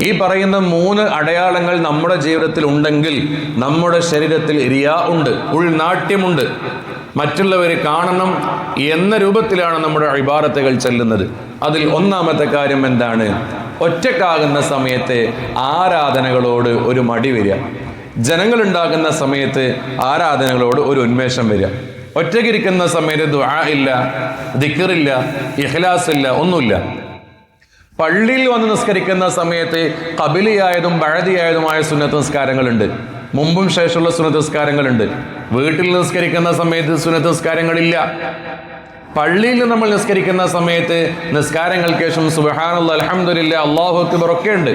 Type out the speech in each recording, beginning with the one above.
ഈ പറയുന്ന 3 അടയാളങ്ങൾ നമ്മുടെ ജീവിതത്തിൽ ഉണ്ടെങ്കിൽ നമ്മുടെ ശരീരത്തിൽ റിയാ ഉണ്ട്, ഉൾനാട്യമുണ്ട്. മറ്റുള്ളവർ കാണണം എന്ന രൂപത്തിലാണ് നമ്മുടെ ഇബാദത്തുകൾ ചെല്ലുന്നത്. അതിൽ ഒന്നാമത്തെ കാര്യം എന്താണ്? ഒറ്റക്കാകുന്ന സമയത്ത് ആരാധനകളോട് ഒരു മടി വരിക. ജനങ്ങളുണ്ടാകുന്ന സമയത്ത് ആരാധനകളോട് ഒരു ഉന്മേഷം വരിക. ഒറ്റയ്ക്കിരിക്കുന്ന സമയത്ത് ദുആ ഇല്ല, ദിക്റില്ല, ഇഖ്ലാസ് ഇല്ല, ഒന്നുമില്ല. പള്ളിയിൽ വന്ന് നിസ്കരിക്കുന്ന സമയത്ത് ഖബലിയായതും ബഅദിയായതുമായ സുന്നത്ത് നിസ്കാരങ്ങളുണ്ട്, മുമ്പും ശേഷമുള്ള സുന്നത്ത് നിസ്കാരങ്ങളുണ്ട്. വീട്ടിൽ നിസ്കരിക്കുന്ന സമയത്ത് സുന്നത്ത് നിസ്കാരങ്ങളില്ല. പള്ളിയിൽ നമ്മൾ നിസ്കരിക്കുന്ന സമയത്ത് നിസ്കാരങ്ങൾക്ക് ശേഷം സുബ്ഹാനല്ലാഹ്, അൽഹംദുലില്ലാഹ്, അല്ലാഹു അക്ബർ ഒക്കെ ഉണ്ട്.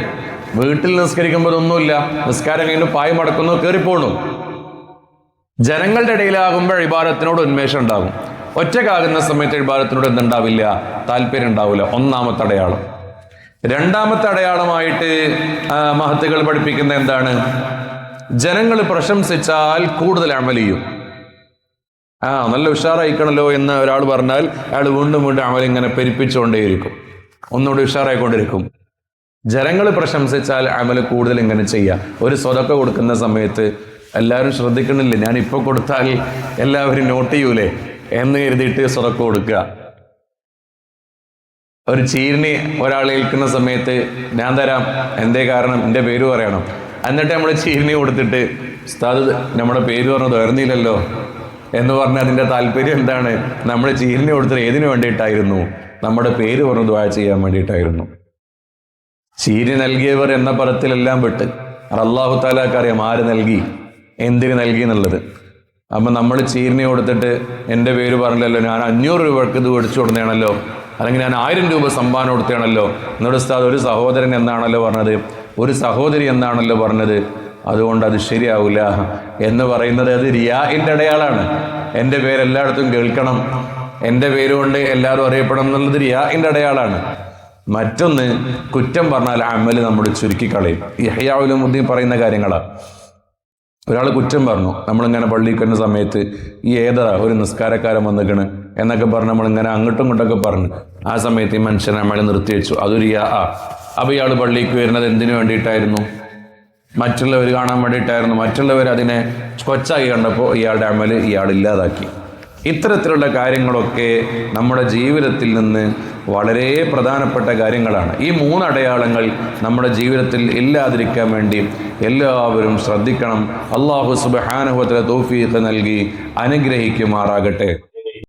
വീട്ടിൽ നിസ്കരിക്കുമ്പോൾ ഒന്നുമില്ല. നിസ്കാരം കഴിഞ്ഞ് പായ് മടക്കുന്നു, കയറിപ്പോണു. ജനങ്ങളുടെ ഇടയിലാകുമ്പോൾ ഇബാദത്തിനോട് ഉന്മേഷം ഉണ്ടാകും. ഒറ്റക്കാകുന്ന സമയത്ത് ഇബാദത്തിനോട് എന്തുണ്ടാവില്ല? താല്പര്യം ഉണ്ടാവില്ല. ഒന്നാമത്തെ അടയാളം. രണ്ടാമത്തെ അടയാളമായിട്ട് മഹത്തുക്കൾ പഠിപ്പിക്കുന്ന എന്താണ്? ജനങ്ങൾ പ്രശംസിച്ചാൽ കൂടുതൽ അമൽ ചെയ്യും. നല്ല ഉഷാറായിക്കണല്ലോ എന്ന് ഒരാൾ പറഞ്ഞാൽ അയാൾ വീണ്ടും വീണ്ടും അമൽ ഇങ്ങനെ പെരുപ്പിച്ചുകൊണ്ടേയിരിക്കും, ഒന്നുകൂടി ഉഷാറായിക്കൊണ്ടിരിക്കും. ജനങ്ങൾ പ്രശംസിച്ചാൽ അമൽ കൂടുതൽ ഇങ്ങനെ ചെയ്യുക. ഒരു സ്വതക്ക കൊടുക്കുന്ന സമയത്ത് എല്ലാവരും ശ്രദ്ധിക്കണില്ലേ, ഞാൻ ഇപ്പോൾ കൊടുത്താൽ എല്ലാവരും നോട്ട് ചെയ്യൂലേ എന്ന് കരുതിയിട്ട് സ്വതക്ക കൊടുക്കുക. ഒരു ചീരിനി ഒരാൾ ഏൽക്കുന്ന സമയത്ത് ഞാൻ തരാം, എന്തേ കാരണം, എൻ്റെ പേര് പറയണം. എന്നിട്ട് നമ്മൾ ചീരിനി കൊടുത്തിട്ട് ഉസ്താദ് നമ്മുടെ പേര് പറഞ്ഞത് ഉയർന്നില്ലല്ലോ എന്ന് പറഞ്ഞാൽ അതിൻ്റെ താല്പര്യം എന്താണ്? നമ്മൾ ചീരിനി കൊടുത്തത് ഏതിനു വേണ്ടിയിട്ടായിരുന്നു? നമ്മുടെ പേര് പറഞ്ഞ് ദുആ ചെയ്യാൻ വേണ്ടിയിട്ടായിരുന്നു. ചീരി നൽകിയവർ എന്ന പദത്തിലെല്ലാം വിട്ട് അല്ലാഹു തആലക്ക് അറിയാം ആര് നൽകി, എന്തിന് നൽകി എന്നുള്ളത്. അപ്പം നമ്മൾ ചീരിനി കൊടുത്തിട്ട് എൻ്റെ പേര് പറഞ്ഞില്ലല്ലോ, ഞാൻ 500 രൂപക്ക് ഇത് മേടിച്ചു കൊടുത്തതാണല്ലോ, അല്ലെങ്കിൽ ഞാൻ 1000 രൂപ സംഭാവന കൊടുത്തതാണല്ലോ. എന്നോട് ഉസ്താദ് ഒരു സഹോദരൻ എന്നാണല്ലോ പറഞ്ഞത്, ഒരു സഹോദരി എന്നാണല്ലോ പറഞ്ഞത്, അതുകൊണ്ട് അത് ശരിയാവില്ല എന്ന് പറയുന്നത് അത് റിയാഇന്റെ അടയാളാണ്. എൻ്റെ പേര് എല്ലായിടത്തും കേൾക്കണം, എൻ്റെ പേരുകൊണ്ട് എല്ലാവരും അറിയപ്പെടണം എന്നുള്ളത് റിയാഇന്റെ അടയാളാണ്. മറ്റൊന്ന്, കുറ്റം പറഞ്ഞാൽ അമല് നമ്മൾ ചുരുക്കിക്കളയും. യഹ്യാ ഉലൂമുദ്ദീൻ പറയുന്ന കാര്യങ്ങളാണ്. ഒരാൾ കുറ്റം പറഞ്ഞു, നമ്മളിങ്ങനെ പള്ളിയിൽ വരുന്ന സമയത്ത് ഈ ഏതറാ ഒരു നിസ്കാരക്കാരൻ വന്നിക്കണ് എന്നൊക്കെ പറഞ്ഞ് നമ്മളിങ്ങനെ അങ്ങോട്ടും ഇങ്ങോട്ടൊക്കെ പറഞ്ഞു. ആ സമയത്ത് ഈ മനുഷ്യനെ അമല് നിർത്തി വെച്ചു, അതൊരു അപ്പോൾ ഇയാൾ പള്ളിക്ക് വരുന്നത് എന്തിനു വേണ്ടിയിട്ടായിരുന്നു? മറ്റുള്ളവർ കാണാൻ വേണ്ടിയിട്ടായിരുന്നു. മറ്റുള്ളവർ അതിനെ കൊച്ചാക്കി കണ്ടപ്പോൾ ഇയാളുടെ അമല് ഇയാളില്ലാതാക്കി. ഇത്തരത്തിലുള്ള കാര്യങ്ങളൊക്കെ നമ്മുടെ ജീവിതത്തിൽ നിന്ന് വളരെ പ്രധാനപ്പെട്ട കാര്യങ്ങളാണ്. ഈ 3 അടയാളങ്ങൾ നമ്മുടെ ജീവിതത്തിൽ ഇല്ലാതിരിക്കാൻ വേണ്ടി എല്ലാവരും ശ്രദ്ധിക്കണം. അല്ലാഹു സുബ്ഹാനഹു വ തആല തൗഫീഖ് നൽകി അനുഗ്രഹിക്കുമാറാകട്ടെ.